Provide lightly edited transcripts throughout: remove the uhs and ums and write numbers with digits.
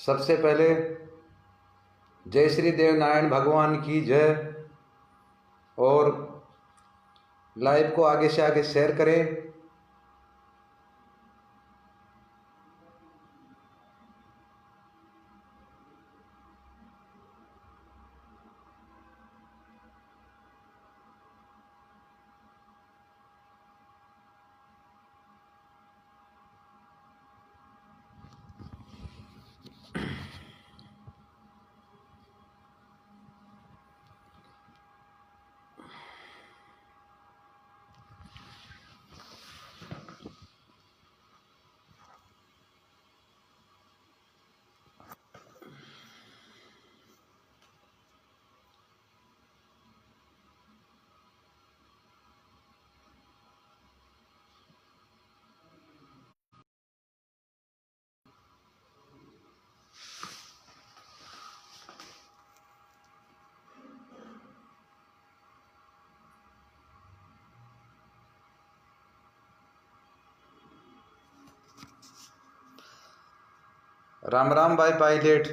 सबसे पहले जय श्री देवनारायण भगवान की जय। और लाइव को आगे से आगे शेयर करें। राम राम भाई पायलट।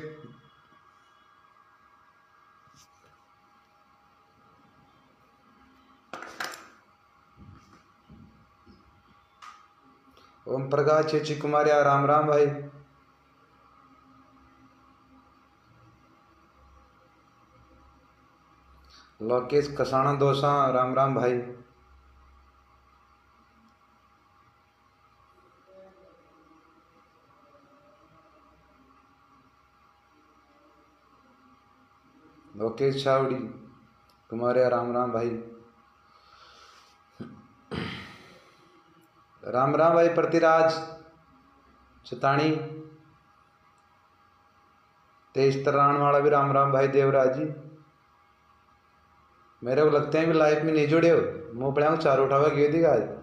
ओम प्रकाश चेची कुमारिया राम राम भाई। लोकेश कसाना दोसा राम राम भाई। लोकेश छावड़ी कुमारिया राम राम भाई। राम राम भाई पृथ्वीराज चतानी तेज तरान वाला भी राम राम भाई। देवराज जी मेरे को लगते हैं भी लाइफ में नहीं जुड़े हो। मुँह पड़ा चार उठावा क्यों दिखा आज।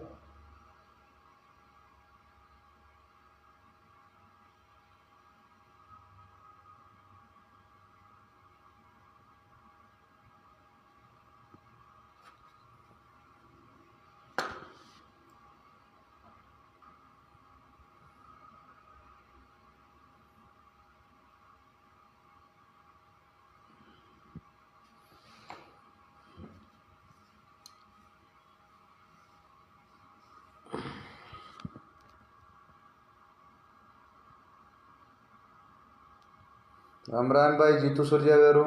राम राम भाई जीतू सूर्या वेरू।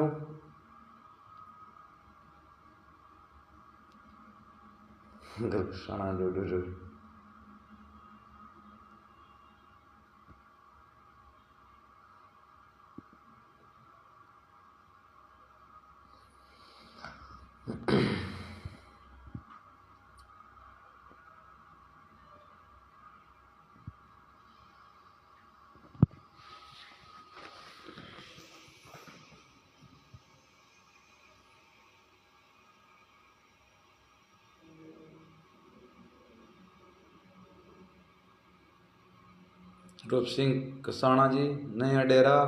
शाना जोड़ू रूप सिंह कसाना जी नया डेरा।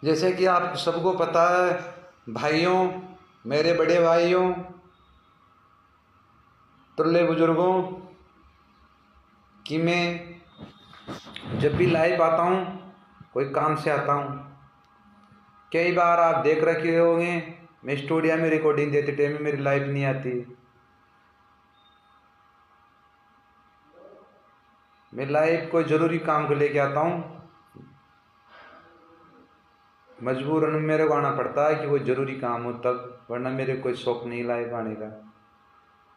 जैसे कि आप सबको पता है भाइयों, मेरे बड़े भाइयों, तुल्य बुजुर्गों, कि मैं जब भी लाइव आता हूँ कोई काम से आता हूँ। कई बार आप देख रखे होंगे मैं स्टूडियो में रिकॉर्डिंग देते टाइम में मेरी लाइव नहीं आती। मैं लाइव कोई ज़रूरी काम को लेके आता हूँ। मजबूरन मेरे को आना पड़ता है कि वो ज़रूरी काम हो तब, वरना मेरे कोई शौक नहीं लाइव आने का।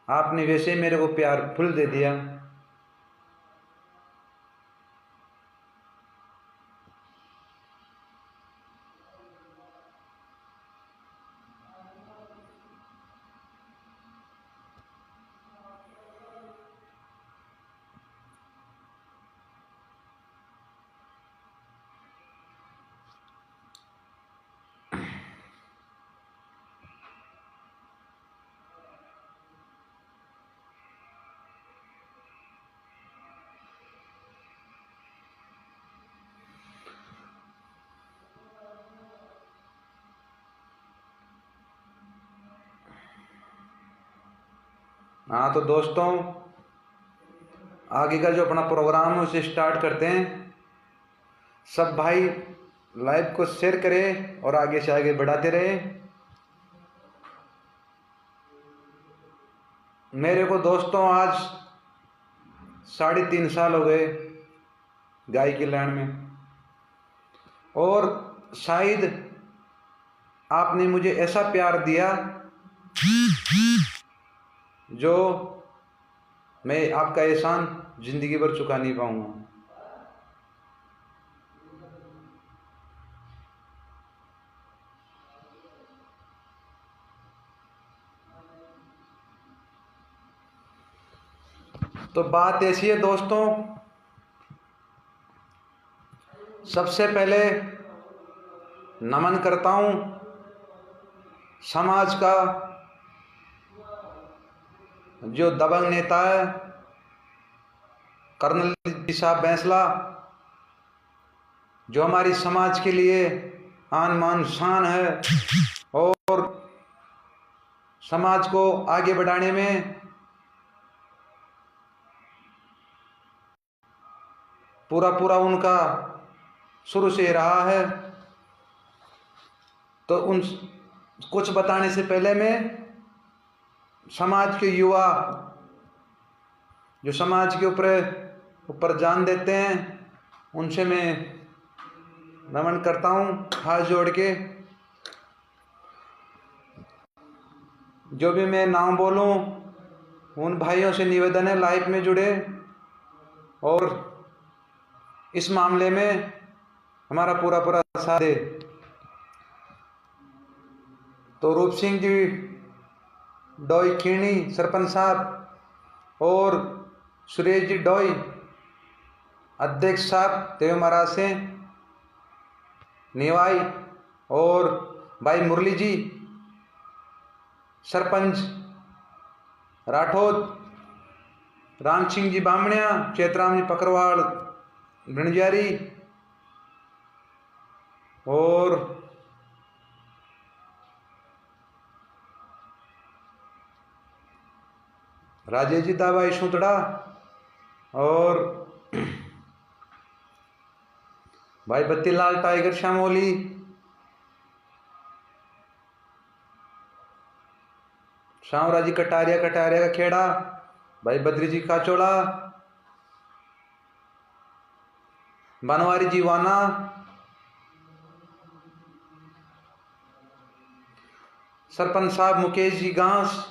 आपने वैसे ही मेरे को प्यार फुल दे दिया। हाँ तो दोस्तों, आगे का जो अपना प्रोग्राम है उसे स्टार्ट करते हैं। सब भाई लाइव को शेयर करें और आगे से आगे बढ़ाते रहे। मेरे को दोस्तों आज 3.5 साल हो गए गाय की लाइन में, और शायद आपने मुझे ऐसा प्यार दिया जो मैं आपका एहसान जिंदगी भर चुका नहीं पाऊंगा। तो बात ऐसी है दोस्तों, सबसे पहले नमन करता हूं समाज का जो दबंग नेता है कर्नल जी साहब बैंसला, जो हमारी समाज के लिए आन मान शान है और समाज को आगे बढ़ाने में पूरा पूरा उनका शुरू से रहा है। तो उन कुछ बताने से पहले मैं समाज के युवा जो समाज के ऊपर जान देते हैं उनसे मैं नमन करता हूं हाथ जोड़ के। जो भी मैं नाम बोलूं उन भाइयों से निवेदन है लाइव में जुड़े और इस मामले में हमारा पूरा पूरा साथ दे। तो रूप सिंह जी डोई खीणी सरपंच साहब और सुरेश जी डोई अध्यक्ष साहब देव महाराज से निवाई, और भाई मुरली जी सरपंच राठौद, राम सिंह जी बामणिया, चेतराम जी पकरवाड़ भिणजारी, और राजेश जी दाबाई सुतड़ा, और भाई बत्तीलाल टाइगर श्यामोली, श्यामराजी कटारिया का खेड़ा, भाई बद्री जी काचोड़ा, बनवारी जी वाना, सरपंच साहब मुकेश जी गांस,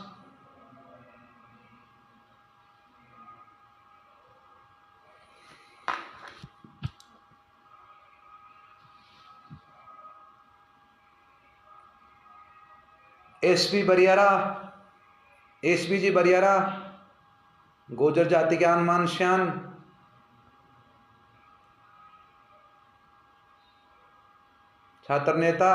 एसपी जी बरियारा, गोजर जाति के अनमान श्यान, छात्र नेता,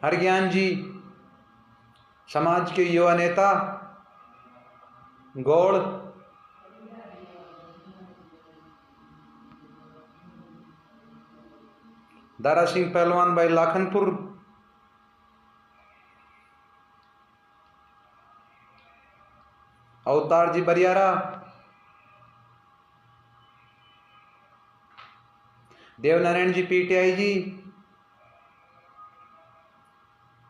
हरज्ञान जी समाज के युवा नेता, गौड़, दारा सिंह पहलवान भाई लाखनपुर, अवतार जी बरियारा, देवनारायण जी पीटीआई जी,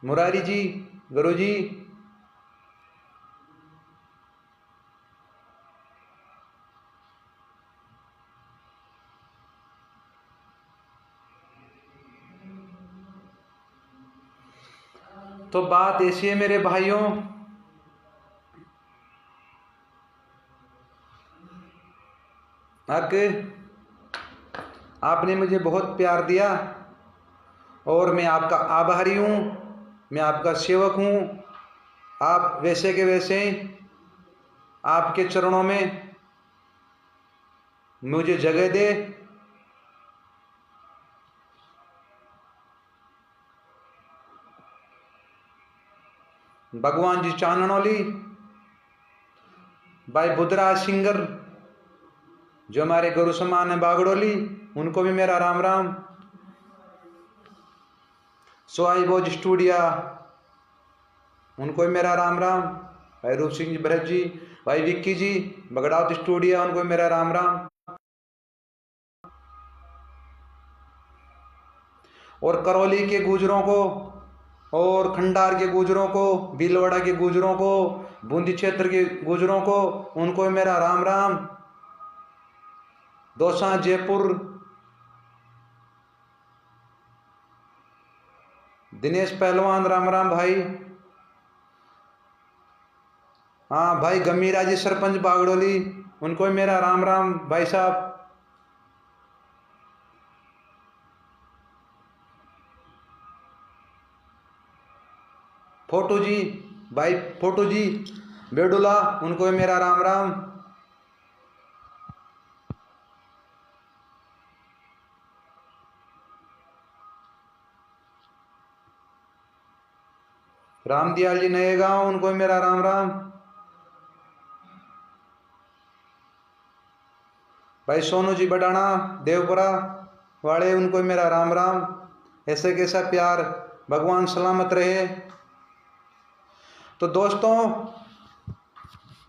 मुरारी जी गुरु जी, तो बात ऐसी है मेरे भाइयों, आपने मुझे बहुत प्यार दिया और मैं आपका आभारी हूँ, मैं आपका सेवक हूँ। आप वैसे के वैसे आपके चरणों में मुझे जगह दे। भगवान जी चाननोली, भाई बुद्धराज सिंगर जो हमारे गुरु समान है बागड़ोली, उनको भी मेरा राम राम। सोआई बोज स्टूडिया, उनको भी मेरा राम राम। भाई रूप सिंह जी भरत जी, भाई विक्की जी बगड़ावत स्टूडियो, उनको भी मेरा राम राम। और करौली के गुजरों को, और खंडार के गुजरों को, भीलवाड़ा के गुजरों को, बूंदी क्षेत्र के गुजरों को, उनको भी मेरा राम राम। दौसा जयपुर, दिनेश पहलवान राम राम भाई। हाँ भाई गमीरा जी सरपंच बागड़ोली, उनको भी मेरा राम राम भाई साहब। फोटो जी, भाई फोटो जी बेडुला, उनको भी मेरा राम राम। राम दयाल जी नए गांव, उनको भी मेरा राम राम। भाई सोनू जी बडाना देवपुरा वाले, उनको भी मेरा राम राम। ऐसे कैसा प्यार, भगवान सलामत रहे। तो दोस्तों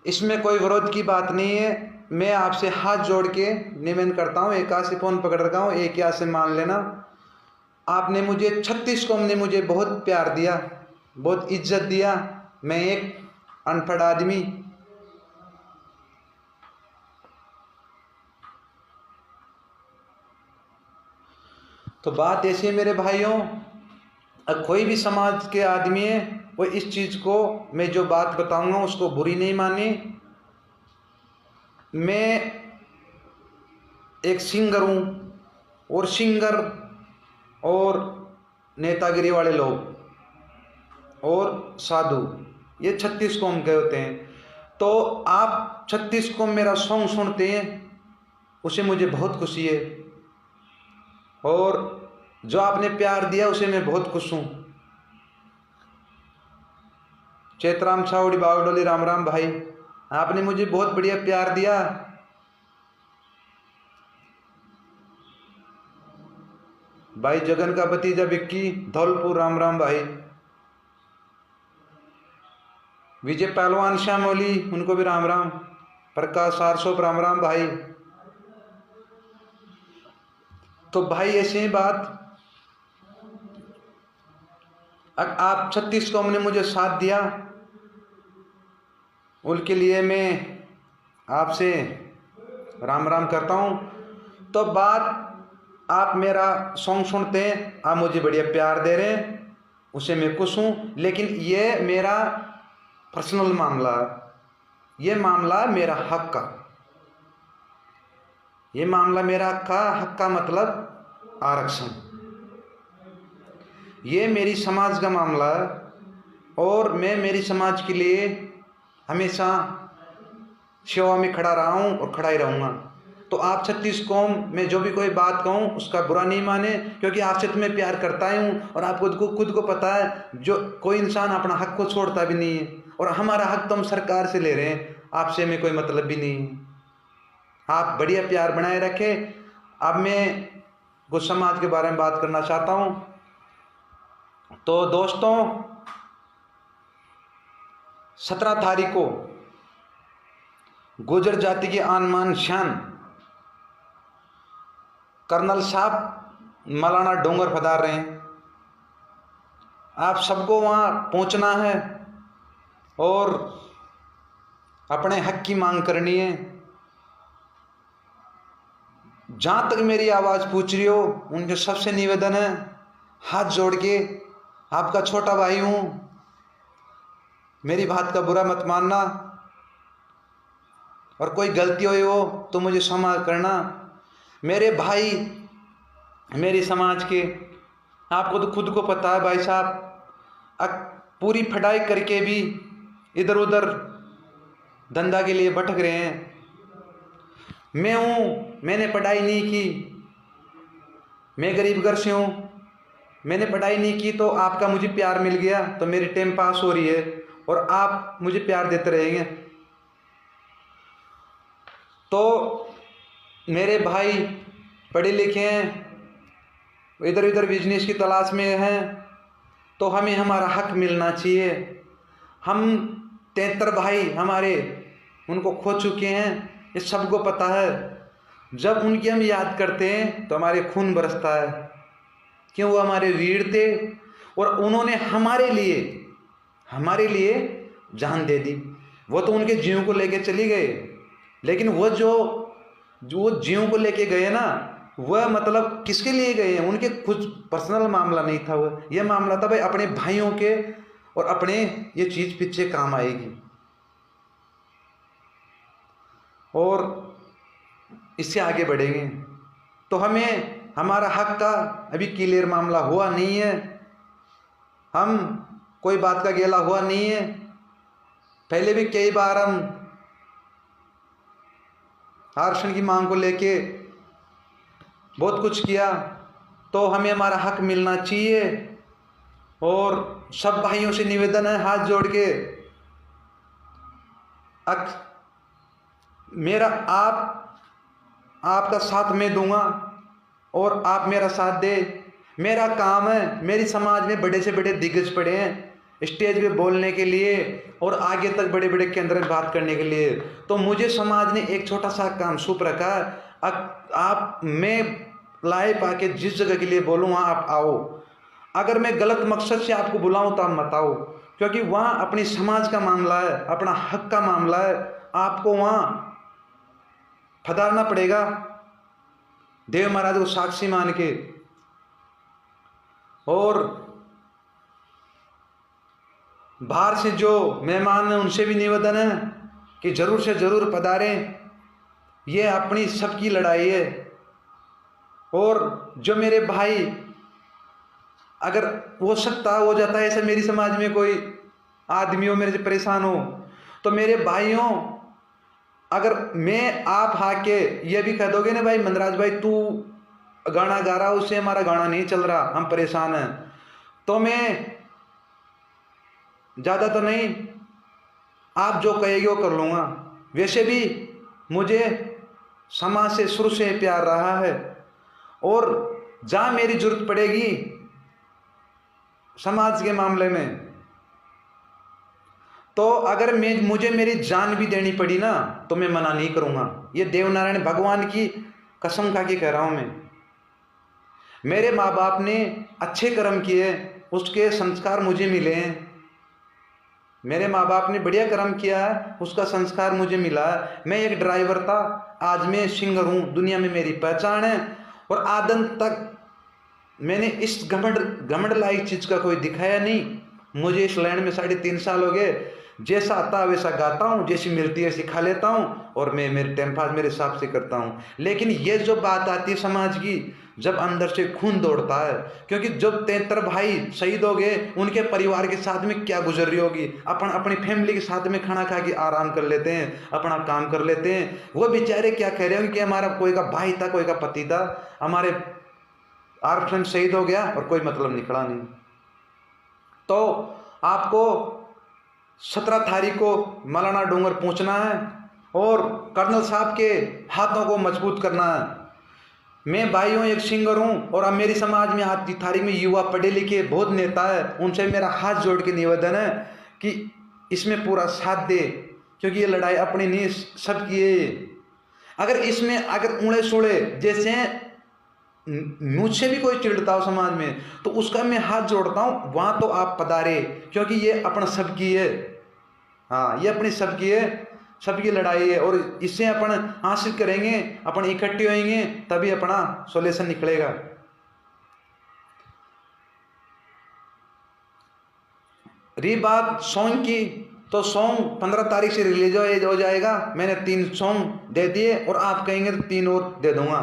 इसमें कोई विरोध की बात नहीं है। मैं आपसे हाथ जोड़ के निवेदन करता हूँ, एक हाथ से फोन पकड़ रखा हूँ, एक हाथ से मान लेना। आपने मुझे 36 कौम ने मुझे बहुत प्यार दिया, बहुत इज्जत दिया। मैं एक अनपढ़ आदमी, तो बात ऐसी है मेरे भाइयों, कोई भी समाज के आदमी है वो इस चीज को, मैं जो बात बताऊंगा उसको बुरी नहीं माने। मैं एक सिंगर हूं, और सिंगर और नेतागिरी वाले लोग और साधु, ये 36 कौम के होते हैं। तो आप 36 कौम मेरा सॉन्ग सुनते हैं, उसे मुझे बहुत खुशी है, और जो आपने प्यार दिया उसे मैं बहुत खुश हूं। चेतराम छावड़ी बागडोली राम राम भाई, आपने मुझे बहुत बढ़िया प्यार दिया। भाई जगन का भतीजा विक्की धौलपुर राम राम भाई। विजय पहलवान श्यामोली, उनको भी राम राम। प्रकाश सारसोप राम राम भाई। तो भाई ऐसे ही बात, आप 36 कौम ने मुझे साथ दिया, उनके लिए मैं आपसे राम राम करता हूं। तो बात, आप मेरा सॉन्ग सुनते हैं, आप मुझे बढ़िया प्यार दे रहे हैं, उसे मैं खुश हूं। लेकिन ये मेरा पर्सनल मामला है, ये मामला मेरा हक का, ये मामला मेरा हक का मतलब आरक्षण, ये मेरी समाज का मामला है, और मैं मेरी समाज के लिए हमेशा सेवा में खड़ा रहा हूँ और खड़ा ही रहूँगा। तो आप 36 कौम में जो भी कोई बात कहूँ उसका बुरा नहीं माने, क्योंकि आपसे तो मैं प्यार करता ही हूँ, और आपको खुद को पता है जो कोई इंसान अपना हक को छोड़ता भी नहीं है, और हमारा हक तो हम सरकार से ले रहे हैं, आपसे में कोई मतलब भी नहीं है। आप बढ़िया प्यार बनाए रखें। अब मैं कुछ समाज के बारे में बात करना चाहता हूँ। तो दोस्तों 17 तारीख को गुर्जर जाति की आन मान शान कर्नल साहब मौलाना डोंगर पधार रहे हैं। आप सबको वहाँ पहुँचना है और अपने हक की मांग करनी है। जहाँ तक मेरी आवाज़ पूछ रही हो, उनके सबसे निवेदन है, हाथ जोड़ के, आपका छोटा भाई हूँ, मेरी बात का बुरा मत मानना, और कोई गलती हुई हो तो मुझे क्षमा करना। मेरे भाई, मेरी समाज के, आपको तो खुद को पता है भाई साहब, पूरी पढ़ाई करके भी इधर उधर धंधा के लिए भटक रहे हैं। मैं हूँ, मैंने पढ़ाई नहीं की, मैं गरीब घर से हूँ, मैंने पढ़ाई नहीं की तो आपका मुझे प्यार मिल गया तो मेरी टाइम पास हो रही है और आप मुझे प्यार देते रहेंगे। तो मेरे भाई पढ़े लिखे हैं, इधर उधर बिजनेस की तलाश में हैं, तो हमें हमारा हक मिलना चाहिए। हम 73 भाई हमारे उनको खो चुके हैं, ये सबको पता है। जब उनकी हम याद करते हैं तो हमारे खून बरसता है, क्यों? वो हमारे वीर थे और उन्होंने हमारे लिए जान दे दी। वो तो उनके जीव को लेके चली गए, लेकिन वो जो जीव को लेके गए ना, वह मतलब किसके लिए गए हैं? उनके कुछ पर्सनल मामला नहीं था, वो ये मामला था भाई अपने भाइयों के, और अपने ये चीज़ पीछे काम आएगी और इससे आगे बढ़ेंगे। तो हमें हमारा हक का अभी क्लियर मामला हुआ नहीं है, हम कोई बात का गेला हुआ नहीं है। पहले भी कई बार हम आरक्षण की मांग को लेके बहुत कुछ किया, तो हमें हमारा हक मिलना चाहिए। और सब भाइयों से निवेदन है हाथ जोड़ के, मेरा आपका साथ मैं दूंगा और आप मेरा साथ दे। मेरा काम है, मेरी समाज में बड़े से बड़े दिग्गज पड़े हैं स्टेज पे बोलने के लिए और आगे तक बड़े बड़े केंद्र में बात करने के लिए, तो मुझे समाज ने एक छोटा सा काम सौंप रखा है। मैं लाए पाके जिस जगह के लिए बोलूँ वहाँ आप आओ। अगर मैं गलत मकसद से आपको बुलाऊं तो आप मत आओ, क्योंकि वहाँ अपनी समाज का मामला है, अपना हक का मामला है, आपको वहाँ फदारना पड़ेगा देव महाराज को साक्षी मान के। और बाहर से जो मेहमान हैं उनसे भी निवेदन है कि जरूर से जरूर पधारें, ये अपनी सबकी लड़ाई है। और जो मेरे भाई, अगर हो सकता हो जाता है ऐसा मेरी समाज में कोई आदमी हो मेरे से परेशान हो, तो मेरे भाइयों, अगर मैं आप आके ये भी कह दोगे ना भाई मनराज भाई तू गाना गा रहा, उससे हमारा गाना नहीं चल रहा, हम परेशान हैं, तो मैं ज़्यादा तो नहीं, आप जो कहेंगे वो कर लूँगा। वैसे भी मुझे समाज से शुरू से प्यार रहा है, और जहाँ मेरी जरूरत पड़ेगी समाज के मामले में, तो अगर मुझे मेरी जान भी देनी पड़ी ना तो मैं मना नहीं करूँगा। ये देवनारायण भगवान की कसम खा के कह रहा हूँ मैं। मेरे माँ बाप ने अच्छे कर्म किए, उसके संस्कार मुझे मिले हैं। मेरे माँ बाप ने बढ़िया कर्म किया है, उसका संस्कार मुझे मिला है। मैं एक ड्राइवर था, आज मैं सिंगर हूँ, दुनिया में मेरी पहचान है। और आदन तक मैंने इस घमंड लायक चीज़ का कोई दिखाया नहीं। मुझे इस लाइन में 3.5 साल हो गए, जैसा आता वैसा गाता हूँ, जैसी मिलती है सिखा लेता हूँ, और मैं मेरे टाइम पास मेरे हिसाब से करता हूँ। लेकिन ये जो बात आती है समाज की, जब अंदर से खून दौड़ता है, क्योंकि जब 73 भाई शहीद हो गए, उनके परिवार के साथ में क्या गुजर रही होगी। अपनी फैमिली के साथ में खाना खा के आराम कर लेते हैं, अपना काम कर लेते हैं, वो बेचारे क्या कह रहे होंगे कि हमारा कोई का भाई था, कोई का पति था, हमारे आरक्षण शहीद हो गया और कोई मतलब निकला नहीं। तो आपको 17 तारीख को मलाना डूंगर पहुंचना है और कर्नल साहब के हाथों को मजबूत करना है। मैं भाइयों एक सिंगर हूं, और अब मेरी समाज में आज की तारीख में युवा पढ़े लिखे बहुत नेता है, उनसे मेरा हाथ जोड़ के निवेदन है कि इसमें पूरा साथ दे, क्योंकि ये लड़ाई अपनी नहीं सबकी है। अगर इसमें उड़े सुड़े जैसे मुझसे भी कोई चिढ़ता हो समाज में, तो उसका मैं हाथ जोड़ता हूँ, वहाँ तो आप पधारे, क्योंकि ये अपना सबकी है। हाँ, ये अपनी सबकी है, सबकी लड़ाई है, और इससे अपन हासिल करेंगे, अपन इकट्ठे होंगे, तभी अपना सॉल्यूशन निकलेगा। रही बात सॉन्ग की, तो सॉन्ग 15 तारीख से रिलीज हो जाएगा। मैंने 3 सॉन्ग दे दिए और आप कहेंगे तो 3 और दे दूंगा,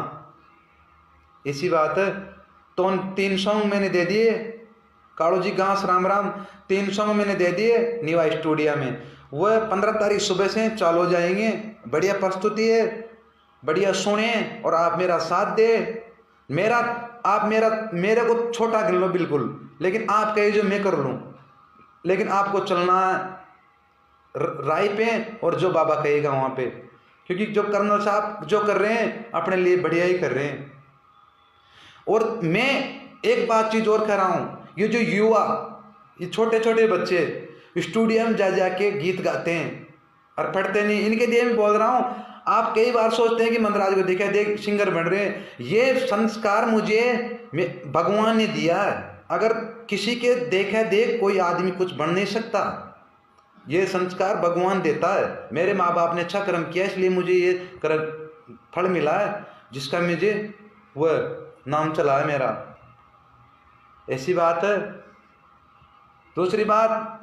इसी बात है। तो 3 सॉन्ग मैंने दे दिए, कालू जी घास राम राम 3 सॉन्ग मैंने दे दिए नीवा स्टूडियो में। वह 15 तारीख सुबह से चालू हो जाएंगे। बढ़िया प्रस्तुति है, बढ़िया सुने और आप मेरा साथ दे। आप मेरे को छोटा कर लो बिल्कुल, लेकिन आप कहे जो मैं कर लूँ, लेकिन आपको चलना राय पे और जो बाबा कहेगा वहाँ पे, क्योंकि जो कर्नल साहब जो कर रहे हैं अपने लिए बढ़िया ही कर रहे हैं। और मैं एक बात चीज़ और कह रहा हूँ, ये जो युवा, ये छोटे छोटे बच्चे स्टूडियो में जा जाके गीत गाते हैं और पढ़ते नहीं, इनके लिए मैं बोल रहा हूँ। आप कई बार सोचते हैं कि मंदराज को देखा देख सिंगर बन रहे हैं, ये संस्कार मुझे भगवान ने दिया है। अगर किसी के देखा देख कोई आदमी कुछ बन नहीं सकता, ये संस्कार भगवान देता है। मेरे माँ बाप ने अच्छा कर्म किया, इसलिए मुझे ये कर्म फल मिला है, जिसका मुझे वह नाम चला है मेरा, ऐसी बात है। दूसरी बात,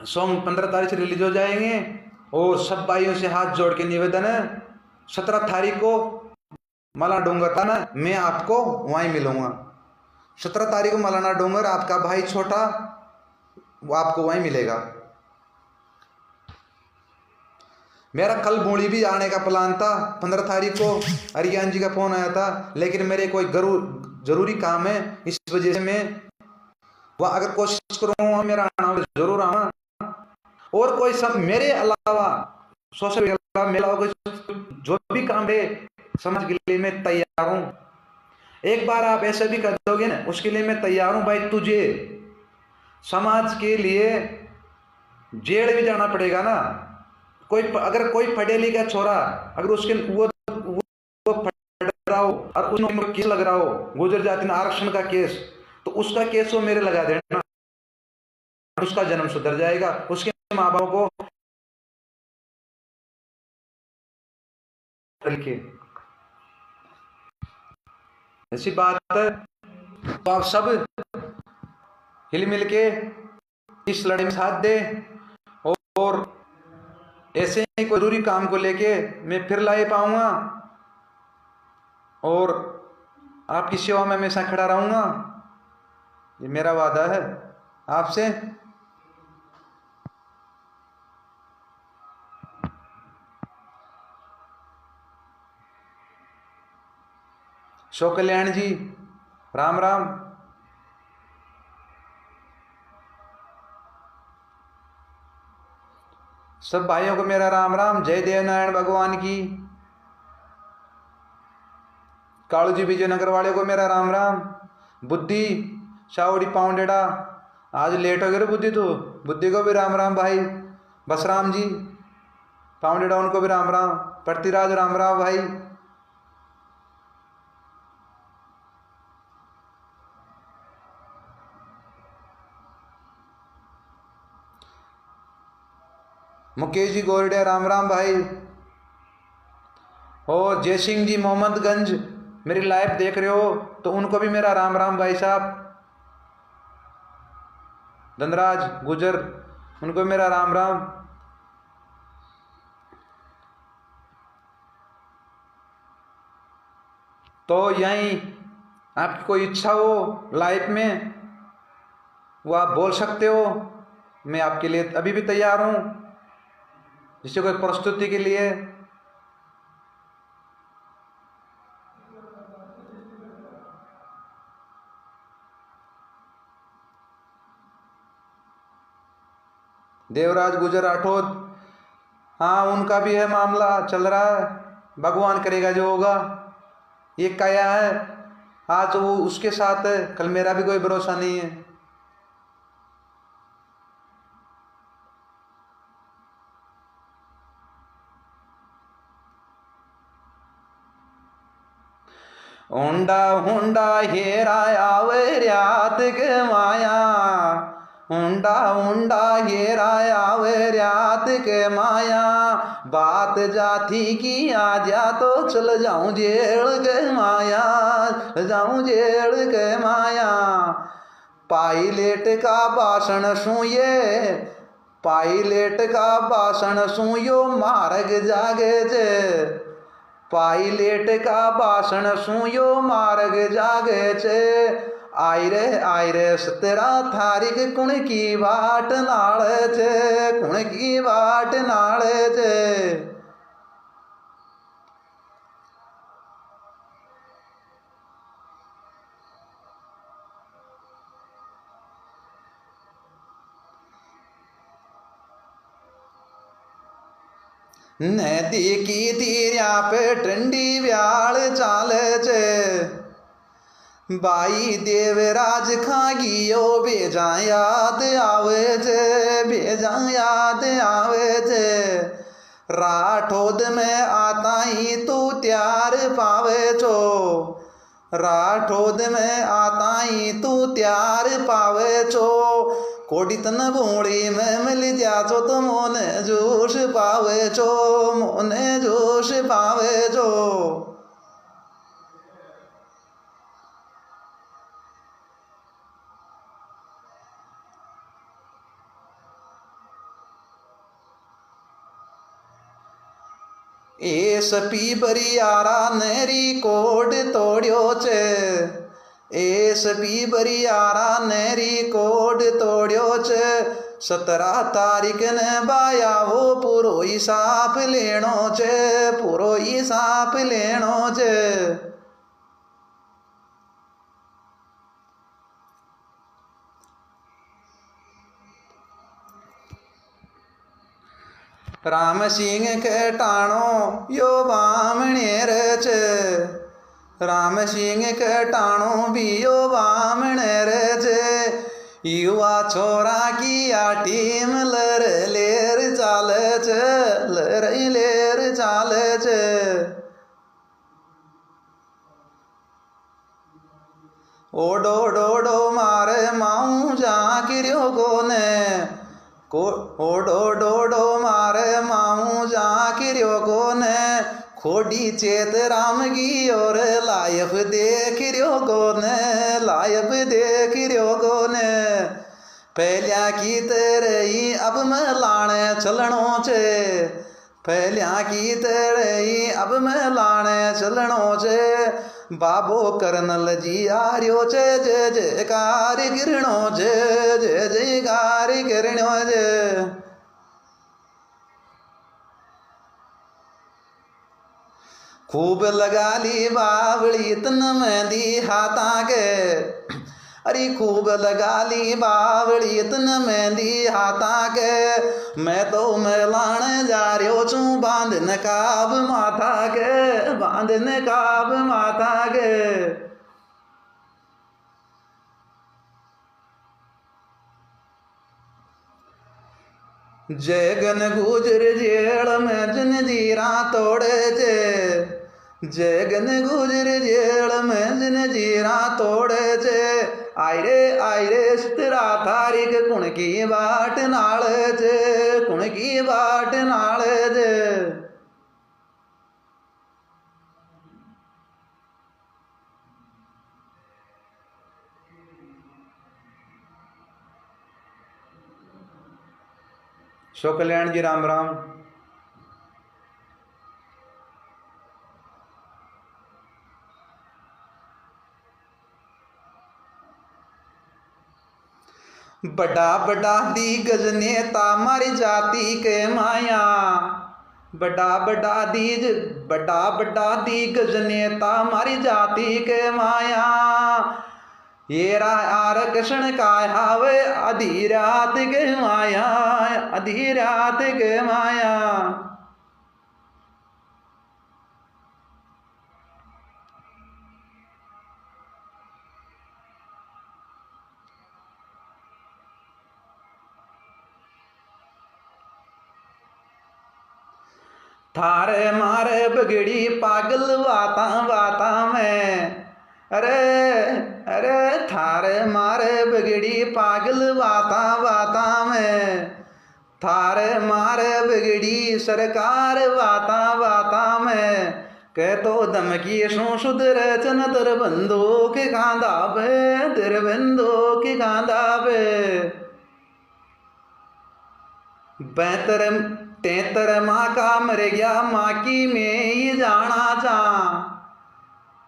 सॉन्ग 15 तारीख से रिलीज हो जाएंगे और सब भाइयों से हाथ जोड़ के निवेदन है, 17 तारीख को मलाना डोंगर था ना, मैं आपको वहीं मिलूंगा। 17 तारीख को मलाना डोंगर, आपका भाई छोटा वो आपको वहीं मिलेगा। मेरा कल बूढ़ी भी आने का प्लान था, 15 तारीख को अरियान जी का फोन आया था, लेकिन मेरे कोई जरूरी काम है, इस वजह से मैं वह अगर कोशिश करूँगा मेरा आना जरूर आना। और कोई सब मेरे अलावा सोशल मीडिया मेला जो भी काम है समाज के लिए मैं तैयार हूँ। एक बार आप ऐसे भी कर दोगे ना, उसके लिए मैं तैयार हूँ भाई। तुझे समाज के लिए जेल भी जाना पड़ेगा ना। अगर कोई पढ़े लिखा छोरा अगर उसके वो पढ़ रहा हो और उसमें केस लग रहा हो गुजर जाति आरक्षण का केस, तो उसका केस वो मेरे लगा देना, उसका जन्म सुधर जाएगा, उसके माँ बाप को ऐसी बात है। तो आप सब हिल मिल के इस लड़ाई में साथ दे और ऐसे ही कोई जरूरी काम को लेके मैं फिर ला पाऊंगा और आपकी सेवा में हमेशा खड़ा रहूंगा, ये मेरा वादा है आपसे। शो कल्याण जी राम राम। सब भाइयों को मेरा राम राम। जय देवनारायण भगवान की। कालू जी विजयनगर वाले को मेरा राम राम। बुद्धि शावड़ी पाउंडेड़ा, आज लेट हो गए रे बुद्धि, तो बुद्धि को भी राम राम भाई। बसराम जी पाउंडेड़ा उनको भी राम राम। पृथ्वीराज राम राम भाई। मुकेश जी गोरडे राम राम भाई। और जय सिंह जी मोहम्मदगंज मेरी लाइव देख रहे हो तो उनको भी मेरा राम राम भाई साहब। धनराज गुजर उनको मेरा राम राम। तो यहीं आपकी कोई इच्छा हो लाइफ में वो आप बोल सकते हो, मैं आपके लिए अभी भी तैयार हूँ, जिससे कोई प्रस्तुति के लिए। देवराज गुजर राठौर, हाँ उनका भी है मामला चल रहा है, भगवान करेगा जो होगा। ये क्या है, आज वो उसके साथ है, कल मेरा भी कोई भरोसा नहीं है। हुंडा हुंडा हेराया वे रात के माया, हुंडा हुंडा हेराया वे रात के माया। बात जाती की आ जा तो चल जाऊं जेल के माया, जाऊं जेल के माया। पायलट का भाषण सुनिए, पायलट का भाषण सुयो मार्ग जागे जे, पायलट का भाषण सुयो मार्ग जागे छे। आय रे 17 तारीख कुण की बाट नाल छे, कुण की बाट नाल छे। नदी की तीरिया पे ठंडी व्याल चाले छे, बाई देवराज खागियो भेजा याद आवे छे, भेजा याद आवे छे। राठौद में आता ही तू त्यार पावे छो, राठौद में आता ही तू त्यार पावे छो। कोडी तन भूड़ी में मिल जा छो तो मोने जोश पावे छो, मोने जोश पावे छो। ए सपी बरियारा नेरी कोड तोड़ियो छे, ए सपी बरियारा नेरी कोड तोड़ियो छे। 17 तारीख ने बाया वो पूरो हिसाब लेनो छे, पूरो हिसाब लेनो छे। राम सिंह के टाणो यो बामणेर छे, राम सिंह के टाणो भी यो बामणेर छे। युवा छोरा की आ टीम लर लेर चाले छे, लर लेर चाले छे। ओडो डोडो मारे माऊ जाकिरियो कोने, ओडो डोडो मारे माऊ जाकिरियो कोने। खोडी चेत राम की और लायब देख रियो कोने, लायब देख रियो कोने। पहलिया की तरह ही अब मैं लाने चलनो छे, पहलिया की तरह ही अब मैं लाने चलनो छे। बाबो कर्नल जी आर्यो छे, जय जयकार गिरणो छे, जय जयकार गिरणो छे। खूब लगा ली बावली तन मेहंदी हाथा के, अरे खूब लगा ली बावली तन मेहंदी हाथा के। मैं तो मिलान जा रह्यो छू बांध नकाब माथा के, बांध नकाब माथा के। जगन गुजर जेल में जंजीरा तोड़े छे, जगन गुजर जेल में जंजीरा तोड़े छे। आय रे 17 तारीख कुण की बाट नाल छे, कुण की बाट नाल छे। शो कल्याण जी राम राम। बड़ा बड़ा दिग्गज नेता मारी जाति के माया, बड़ा बड़ा दिग्गज नेता मारी जाति के माया। ये आरक्षण का हावे आधी रात के माया, आधी रात के माया। थारे मारे बगड़ी पागल वाता वाता में, अरे थारे मारे बगड़ी पागल वाता वाता में। थारे मारे बगड़ी सरकार वाता वाता में। कह तो धमकी सो सुधर चन तर बंदूक कांदा पे, तर बंदूक कांदा पे। 72 73 माँ का मर गया, माँ की मैं ही जाना चाह।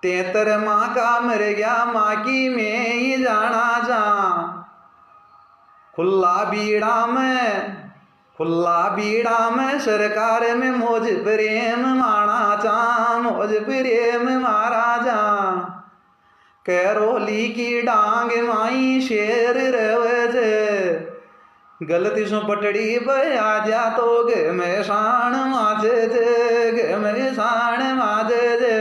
73 माँ का मर गया, माँ की मैं ही जाना चाह। खुला बीड़ा में सरकार में मौज प्रेम माना चाह, मौज प्रेम मारा जा। कैरोली की डांग माई शेर रवज, गलती सो पटड़ी बया जा तो गे में शान माजे जे, गे में शान माजे जे।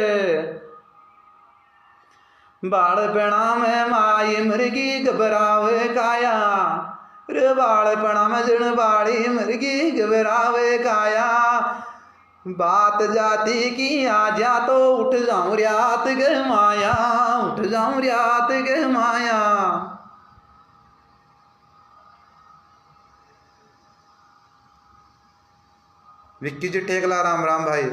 बालपणा में माई मृगी घबरावे काया, रे बालपणा में जन बाड़ी मृगी घबरावे काया। बात जाती की आ जा तो उठ जाऊं रियात गे माया, उठ जाऊं रियात गे माया। विक्की जी टेकला, राम राम भाई।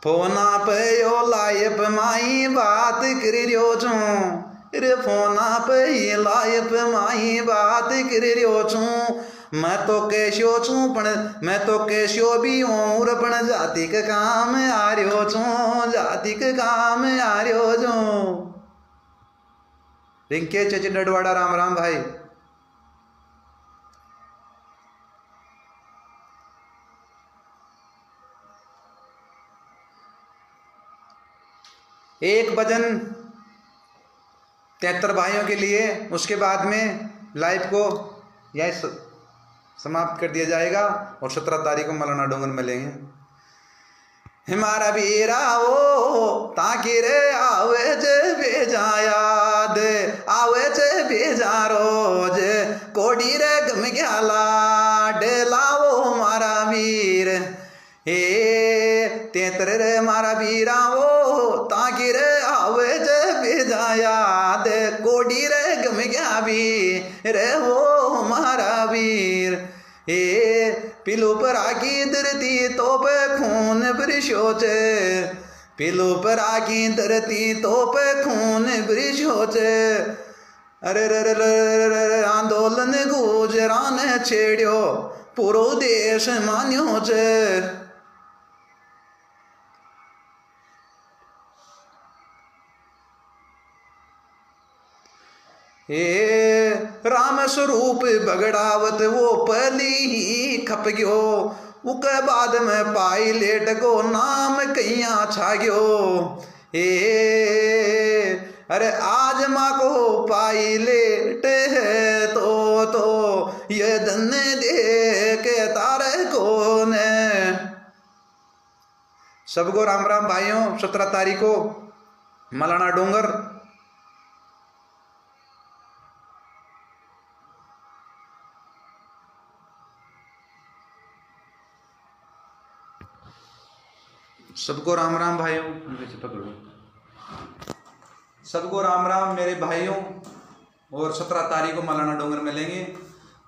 फोना पे यो लाइफ माई बात कर रियो छूं, रे फोना पे ये लाइफ माई बात कर रियो छूं। मैं तो कैस्यो छूं पण मैं तो कैस्यो भी हूं, पण जाति के काम आ रियो छूं, जाति के काम आ रियो छूं। रिंके चची डडवाड़ा, राम राम भाई। एक भजन 73 भाइयों के लिए, उसके बाद में लाइव को यही समाप्त कर दिया जाएगा और 17 तारीख को मलाना डोंगर मिलेंगे। हमारा वीरा वो ताकि रे आवे जे भेजा याद, आवे जे भेजा रोज, कोडी रे गम गया डेला वो मारा वीर। हे 73 रे मारा वीरा वो ताकि रे आवे जे भेजा याद, कोडी रे गम गया वीर वो मारा वीर। हे पिलू पर आकी धरती तो पे खून बरसो चे, पिलू पर आकी धरती तो पे खून बरसो चे। अरे रे रे रे आंदोलन गुजरान छेड़ियो, पूरो देश मान्यो चे। हे राम स्वरूप बगड़ावत वो पली ही खप गयो, उके बाद में पायलट को नाम कहिया छा गयो। हे अरे आज माँ को पायलट है तो ये धन दे के तारे कौन। सबको राम राम भाइयों। 17 तारीख को मलाना डोंगर। सबको राम राम भाइयों, सबको राम राम मेरे भाइयों। और 17 तारीख को मलाना डोंगर मिलेंगे।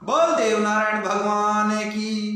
बोल देव नारायण भगवान की।